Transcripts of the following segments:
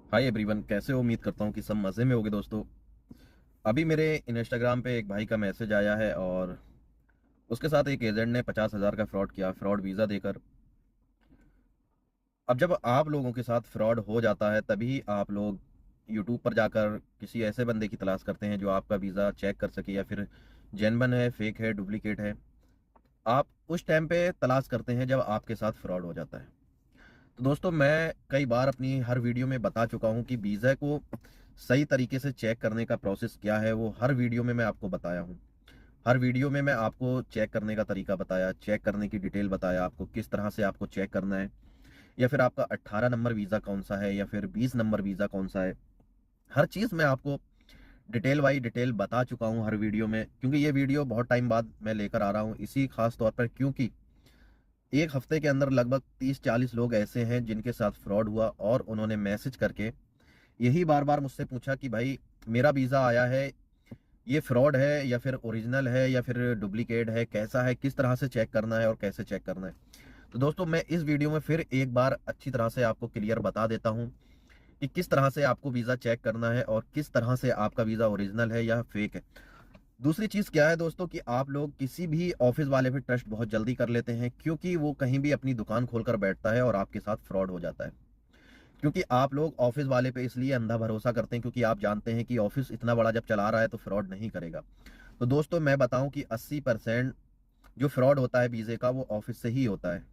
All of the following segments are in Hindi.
हाय एवरीवन, कैसे हो? उम्मीद करता हूँ कि सब मज़े में होगे दोस्तों। अभी मेरे इंस्टाग्राम पे एक भाई का मैसेज आया है और उसके साथ एक एजेंट ने 50,000 का फ्रॉड किया, फ्रॉड वीज़ा देकर। अब जब आप लोगों के साथ फ्रॉड हो जाता है तभी आप लोग यूट्यूब पर जाकर किसी ऐसे बंदे की तलाश करते हैं जो आपका वीज़ा चेक कर सके, या फिर जेन्युइन है, फेक है, डुप्लीकेट है। आप उस टाइम पे तलाश करते हैं जब आपके साथ फ्रॉड हो जाता है। तो दोस्तों, मैं कई बार अपनी हर वीडियो में बता चुका हूं कि वीज़ा को सही तरीके से चेक करने का प्रोसेस क्या है, वो हर वीडियो में मैं आपको बताया हूं। हर वीडियो में मैं आपको चेक करने का तरीका बताया, चेक करने की डिटेल बताया, आपको किस तरह से आपको चेक करना है, या फिर आपका 18 नंबर वीज़ा कौन सा है, या फिर 20 नंबर वीज़ा कौन सा है। हर चीज़ मैं आपको डिटेल बाई डिटेल बता चुका हूँ हर वीडियो में, क्योंकि ये वीडियो बहुत टाइम बाद मैं लेकर आ रहा हूँ, इसी खास तौर पर क्योंकि एक हफ्ते के अंदर लगभग 30-40 लोग ऐसे हैं जिनके साथ फ्रॉड हुआ और उन्होंने मैसेज करके यही बार बार मुझसे पूछा कि भाई, मेरा वीज़ा आया है, ये फ्रॉड है या फिर ओरिजिनल है या फिर डुप्लीकेट है, कैसा है, किस तरह से चेक करना है और कैसे चेक करना है। तो दोस्तों, मैं इस वीडियो में फिर एक बार अच्छी तरह से आपको क्लियर बता देता हूँ कि किस तरह से आपको वीज़ा चेक करना है और किस तरह से आपका वीज़ा ओरिजिनल है या फेक है। दूसरी चीज़ क्या है दोस्तों, कि आप लोग किसी भी ऑफिस वाले पे ट्रस्ट बहुत जल्दी कर लेते हैं, क्योंकि वो कहीं भी अपनी दुकान खोलकर बैठता है और आपके साथ फ्रॉड हो जाता है। क्योंकि आप लोग ऑफिस वाले पे इसलिए अंधा भरोसा करते हैं क्योंकि आप जानते हैं कि ऑफिस इतना बड़ा जब चला रहा है तो फ्रॉड नहीं करेगा। तो दोस्तों, मैं बताऊं कि 80% जो फ्रॉड होता है वीज़े का, वो ऑफिस से ही होता है।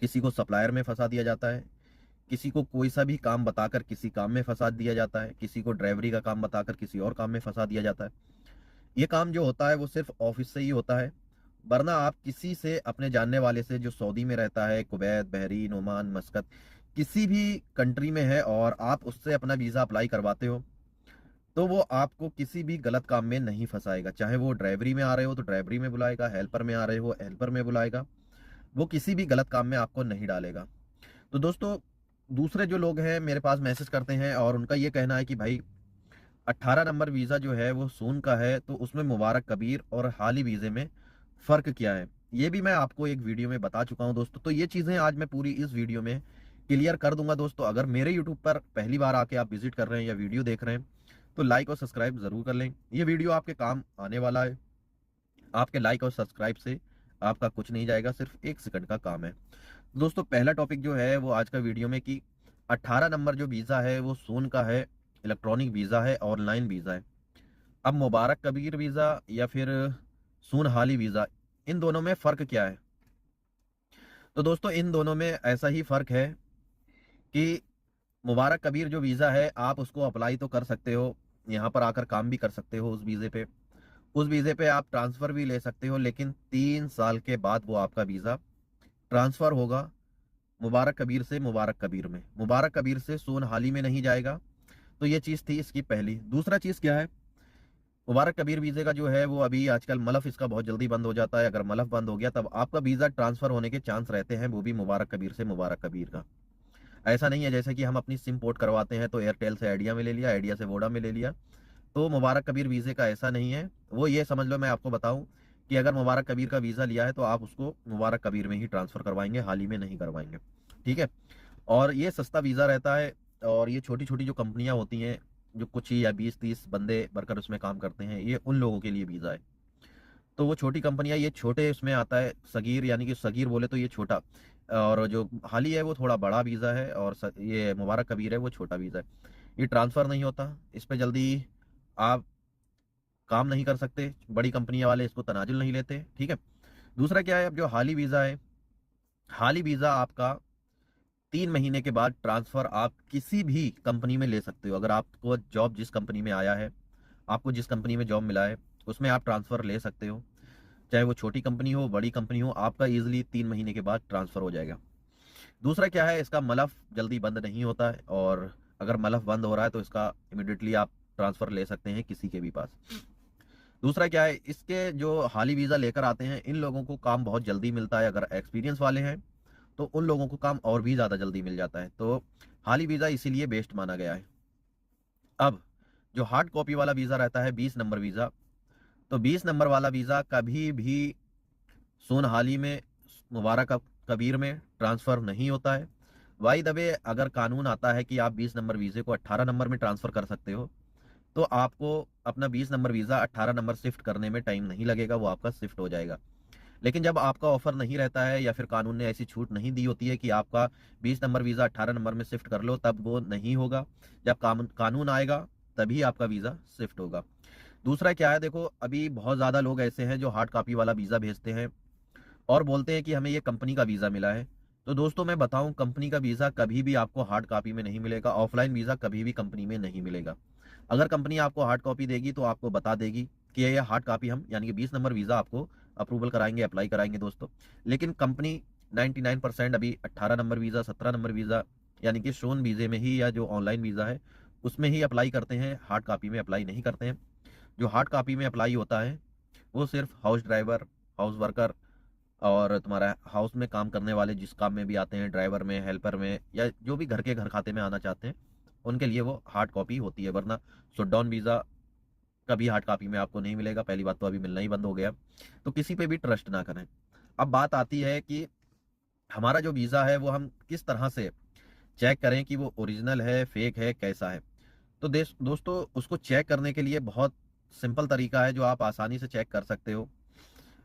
किसी को सप्लायर में फंसा दिया जाता है, किसी को कोई सा भी काम बताकर किसी काम में फंसा दिया जाता है, किसी को ड्राइवरी का काम बताकर किसी और काम में फंसा दिया जाता है। ये काम जो होता है वो सिर्फ ऑफिस से ही होता है। वरना आप किसी से, अपने जानने वाले से जो सऊदी में रहता है, कुवैत, बहरीन, ओमान, मस्कत, किसी भी कंट्री में है, और आप उससे अपना वीज़ा अप्लाई करवाते हो, तो वो आपको किसी भी गलत काम में नहीं फंसाएगा। चाहे वो ड्राइवरी में आ रहे हो तो ड्राइवरी में बुलाएगा, हेल्पर में आ रहे हो हेल्पर में बुलाएगा। वो किसी भी गलत काम में आपको नहीं डालेगा। तो दोस्तों, दूसरे जो लोग हैं मेरे पास मैसेज करते हैं और उनका ये कहना है कि भाई, 18 नंबर वीज़ा जो है वो सून का है, तो उसमें मुबारक कबीर और हाली वीज़े में फ़र्क क्या है, ये भी मैं आपको एक वीडियो में बता चुका हूं दोस्तों। तो ये चीज़ें आज मैं पूरी इस वीडियो में क्लियर कर दूंगा दोस्तों। अगर मेरे यूट्यूब पर पहली बार आके आप विजिट कर रहे हैं या वीडियो देख रहे हैं, तो लाइक और सब्सक्राइब ज़रूर कर लें। ये वीडियो आपके काम आने वाला है। आपके लाइक और सब्सक्राइब से आपका कुछ नहीं जाएगा, सिर्फ 1 सेकंड का काम है। दोस्तों, पहला टॉपिक जो है वो आज का वीडियो में कि 18 नंबर जो वीज़ा है वो सून का है, इलेक्ट्रॉनिक वीज़ा है, ऑनलाइन वीज़ा है। अब मुबारक कबीर वीज़ा या फिर सून हाली वीज़ा, इन दोनों में फ़र्क क्या है? तो दोस्तों, इन दोनों में ऐसा ही फ़र्क है कि मुबारक कबीर जो वीज़ा है, आप उसको अप्लाई तो कर सकते हो, यहाँ पर आकर काम भी कर सकते हो उस वीज़े पे। उस वीज़े पे आप ट्रांसफ़र भी ले सकते हो, लेकिन 3 साल के बाद वो आपका वीज़ा ट्रांसफ़र होगा मुबारक कबीर से मुबारक कबीर में, मुबारक कबीर से सोन हाली में नहीं जाएगा। तो ये चीज़ थी इसकी पहली। दूसरा चीज़ क्या है, मुबारक कबीर वीज़े का जो है वो अभी आजकल मलफ इसका बहुत जल्दी बंद हो जाता है। अगर मलफ बंद हो गया तब आपका वीज़ा ट्रांसफ़र होने के चांस रहते हैं, वो भी मुबारक कबीर से मुबारक कबीर का। ऐसा नहीं है जैसे कि हम अपनी सिम पोर्ट करवाते हैं तो एयरटेल से आइडिया में ले लिया, आइडिया से वोडा में ले लिया। तो मुबारक कबीर वीज़े का ऐसा नहीं है। वो ये समझ लो, मैं आपको बताऊं कि अगर मुबारक कबीर का वीज़ा लिया है तो आप उसको मुबारक कबीर में ही ट्रांसफ़र करवाएंगे, हाल ही में नहीं करवाएंगे। ठीक है। और ये सस्ता वीज़ा रहता है। और ये छोटी छोटी जो कंपनियां होती हैं, जो कुछ ही या 20-30 बंदे वर्कर उसमें काम करते हैं, ये उन लोगों के लिए वीज़ा है। तो वो छोटी कंपनियां, ये छोटे उसमें आता है सगीर, यानी कि सगीर बोले तो ये छोटा, और जो हाली है वो थोड़ा बड़ा वीज़ा है, और ये मुबारक कबीर है वो छोटा वीज़ा है। ये ट्रांसफ़र नहीं होता, इस पर जल्दी आप काम नहीं कर सकते, बड़ी कंपनियां वाले इसको तनाजुल नहीं लेते। ठीक है। दूसरा क्या है, अब जो हाली वीज़ा है, हाली वीज़ा आपका 3 महीने के बाद ट्रांसफ़र आप किसी भी कंपनी में ले सकते हो। अगर आपको जॉब जिस कंपनी में आया है, आपको जिस कंपनी में जॉब मिला है, उसमें आप ट्रांसफ़र ले सकते हो। चाहे वो छोटी कंपनी हो, बड़ी कंपनी हो, आपका ईजिली 3 महीने के बाद ट्रांसफ़र हो जाएगा। दूसरा क्या है, इसका मलफ जल्दी बंद नहीं होता है, और अगर मलफ बंद हो रहा है तो इसका इमिडिएटली आप ट्रांसफ़र ले सकते हैं किसी के भी पास। दूसरा क्या है, इसके जो हाली वीज़ा लेकर आते हैं, इन लोगों को काम बहुत जल्दी मिलता है। अगर एक्सपीरियंस वाले हैं तो उन लोगों को काम और भी ज़्यादा जल्दी मिल जाता है। तो हाली वीज़ा इसीलिए बेस्ट माना गया है। अब जो हार्ड कॉपी वाला वीज़ा रहता है, 20 नंबर वीज़ा, तो 20 नंबर वाला वीज़ा कभी भी सोन हाली में, मुबारक कबीर में ट्रांसफ़र नहीं होता है। बाय द वे अगर कानून आता है कि आप 20 नंबर वीज़े को 18 नंबर में ट्रांसफ़र कर सकते हो, तो आपको अपना 20 नंबर वीज़ा 18 नंबर शिफ्ट करने में टाइम नहीं लगेगा, वो आपका शिफ्ट हो जाएगा। लेकिन जब आपका ऑफर नहीं रहता है या फिर कानून ने ऐसी छूट नहीं दी होती है कि आपका 20 नंबर वीज़ा 18 नंबर में शिफ्ट कर लो, तब वो नहीं होगा। जब कानून आएगा तभी आपका वीज़ा शिफ्ट होगा। दूसरा क्या है, देखो अभी बहुत ज़्यादा लोग ऐसे हैं जो हार्ड कॉपी वाला वीज़ा भेजते हैं और बोलते हैं कि हमें ये कंपनी का वीज़ा मिला है। तो दोस्तों मैं बताऊं, कंपनी का वीज़ा कभी भी आपको हार्ड कॉपी में नहीं मिलेगा, ऑफलाइन वीज़ा कभी भी कंपनी में नहीं मिलेगा। अगर कंपनी आपको हार्ड कॉपी देगी तो आपको बता देगी कि ये हार्ड कॉपी हम यानी कि 20 नंबर वीज़ा आपको अप्रूवल कराएंगे, अप्लाई कराएंगे दोस्तों। लेकिन कंपनी 99% अभी 18 नंबर वीज़ा, 17 नंबर वीज़ा यानी कि शोन वीज़े में ही या जो ऑनलाइन वीज़ा है उसमें ही अप्लाई करते हैं, हार्ड कॉपी में अप्लाई नहीं करते हैं। जो हार्ड कॉपी में अप्लाई होता है वो सिर्फ हाउस ड्राइवर, हाउस वर्कर और तुम्हारा हाउस में काम करने वाले जिस काम में भी आते हैं, ड्राइवर में, हेल्पर में, या जो भी घर के घर खाते में आना चाहते हैं, उनके लिए वो हार्ड कॉपी होती है। वरना शटडाउन वीज़ा कभी हार्ड कॉपी में आपको नहीं मिलेगा। पहली बात तो अभी मिलना ही बंद हो गया, तो किसी पे भी ट्रस्ट ना करें। अब बात आती है कि हमारा जो वीज़ा है वो हम किस तरह से चेक करें कि वो ओरिजिनल है, फेक है, कैसा है। तो दोस्तों उसको चेक करने के लिए बहुत सिंपल तरीका है जो आप आसानी से चेक कर सकते हो।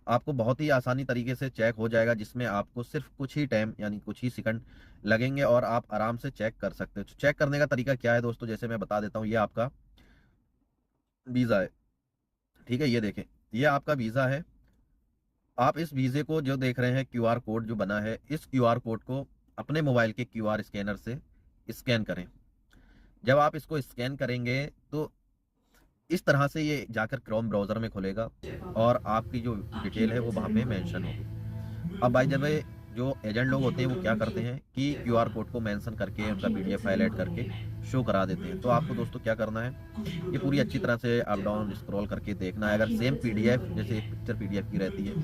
आपको बहुत ही आसानी तरीके से चेक हो जाएगा, जिसमें आपको सिर्फ कुछ ही टाइम यानी कुछ ही सेकंड लगेंगे और आप आराम से चेक कर सकते हो। तो चेक करने का तरीका क्या है दोस्तों, जैसे मैं बता देता हूँ। ये आपका वीज़ा है, ठीक है, ये देखें, ये आपका वीज़ा है। आप इस वीज़े को जो देख रहे हैं, क्यूआर कोड जो बना है, इस क्यूआर कोड को अपने मोबाइल के क्यूआर स्कैनर से स्कैन करें। जब आप इसको स्कैन करेंगे तो इस तरह से ये जाकर क्रोम ब्राउज़र में खुलेगा और आपकी जो डिटेल है वो वहाँ पे मेंशन होगी। अब भाई जब जो एजेंट लोग होते हैं वो क्या करते हैं कि क्यूआर कोड को मेंशन करके उनका पीडीएफ फाइल ऐड करके शो करा देते हैं। तो आपको दोस्तों क्या करना है, ये पूरी अच्छी तरह से अप डाउन स्क्रॉल करके देखना है। अगर सेम पीडीएफ जैसे एक पिक्चर पीडीएफ की रहती है,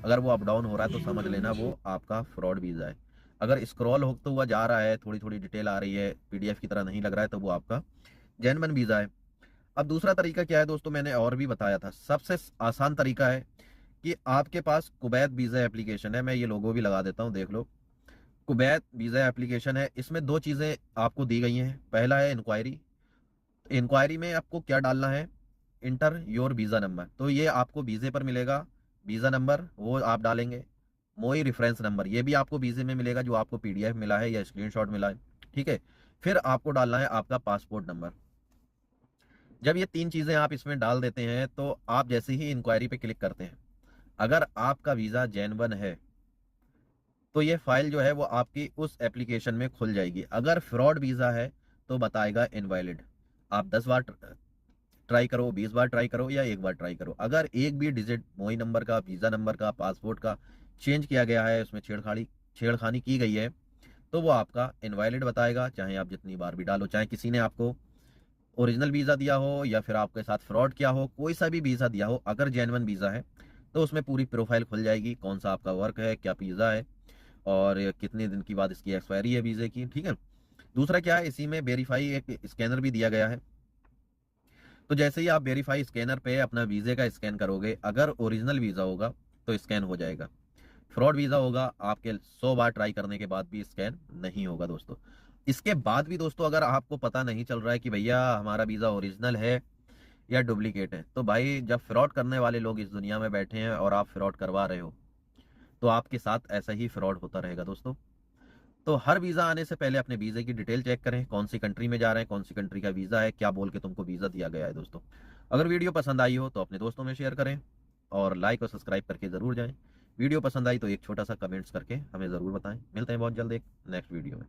अगर वो अप डाउन हो रहा है तो समझ लेना वो आपका फ्रॉड वीज़ा है। अगर स्क्रॉल होता हुआ जा रहा है, थोड़ी थोड़ी डिटेल आ रही है, पीडीएफ की तरह नहीं लग रहा है, तो वो आपका जेन्युइन वीज़ा है। अब दूसरा तरीका क्या है दोस्तों, मैंने और भी बताया था, सबसे आसान तरीका है कि आपके पास कुवैत वीज़ा एप्लीकेशन है। मैं ये लोगो भी लगा देता हूँ, देख लो। कुवैत वीज़ा एप्लीकेशन है, इसमें दो चीज़ें आपको दी गई हैं। पहला है इंक्वायरी। इंक्वायरी में आपको क्या डालना है, इंटर योर वीज़ा नंबर। तो ये आपको वीज़े पर मिलेगा, वीज़ा नंबर वो आप डालेंगे। मोई रेफरेंस नंबर, ये भी आपको वीज़े में मिलेगा जो आपको पीडीएफ मिला है या स्क्रीनशॉट मिला है, ठीक है। फिर आपको डालना है आपका पासपोर्ट नंबर। जब ये तीन चीज़ें आप इसमें डाल देते हैं तो आप जैसे ही इंक्वायरी पे क्लिक करते हैं, अगर आपका वीज़ा जेन्युइन है तो ये फाइल जो है वो आपकी उस एप्लीकेशन में खुल जाएगी। अगर फ्रॉड वीज़ा है तो बताएगा इनवैलिड। आप 10 बार ट्राई करो, 20 बार ट्राई करो या एक बार ट्राई करो, अगर एक भी डिजिट मोई नंबर का, वीज़ा नंबर का, पासपोर्ट का चेंज किया गया है, उसमें छेड़खानी की गई है, तो वो आपका इनवैलिड बताएगा। चाहे आप जितनी बार भी डालो, चाहे किसी ने आपको ओरिजिनल वीज़ा दिया हो या फिर आपके साथ फ्रॉड किया हो, कोई सा भी वीज़ा दिया हो, अगर जेन्युइन वीज़ा है तो उसमें पूरी प्रोफाइल खुल जाएगी, कौन सा आपका वर्क है, क्या वीज़ा है और कितने दिन की बाद इसकी एक्सपायरी है वीज़े की, ठीक है। दूसरा क्या है, इसी में वेरीफाई एक स्कैनर भी दिया गया है। तो जैसे ही आप वेरीफाई स्कैनर पे अपना वीज़े का स्कैन करोगे, अगर ओरिजिनल वीज़ा होगा तो स्कैन हो जाएगा, फ्रॉड वीज़ा होगा आपके 100 बार ट्राई करने के बाद भी स्कैन नहीं होगा दोस्तों। इसके बाद भी दोस्तों अगर आपको पता नहीं चल रहा है कि भैया हमारा वीज़ा ओरिजिनल है या डुप्लीकेट है, तो भाई जब फ्रॉड करने वाले लोग इस दुनिया में बैठे हैं और आप फ्रॉड करवा रहे हो, तो आपके साथ ऐसा ही फ्रॉड होता रहेगा दोस्तों। तो हर वीज़ा आने से पहले अपने वीज़े की डिटेल चेक करें, कौन सी कंट्री में जा रहे हैं, कौन सी कंट्री का वीज़ा है, क्या बोल के तुमको वीज़ा दिया गया है दोस्तों। अगर वीडियो पसंद आई हो तो अपने दोस्तों में शेयर करें और लाइक और सब्सक्राइब करके ज़रूर जाएं। वीडियो पसंद आई तो एक छोटा सा कमेंट्स करके हमें ज़रूर बताएं। मिलते हैं बहुत जल्द एक नेक्स्ट वीडियो में।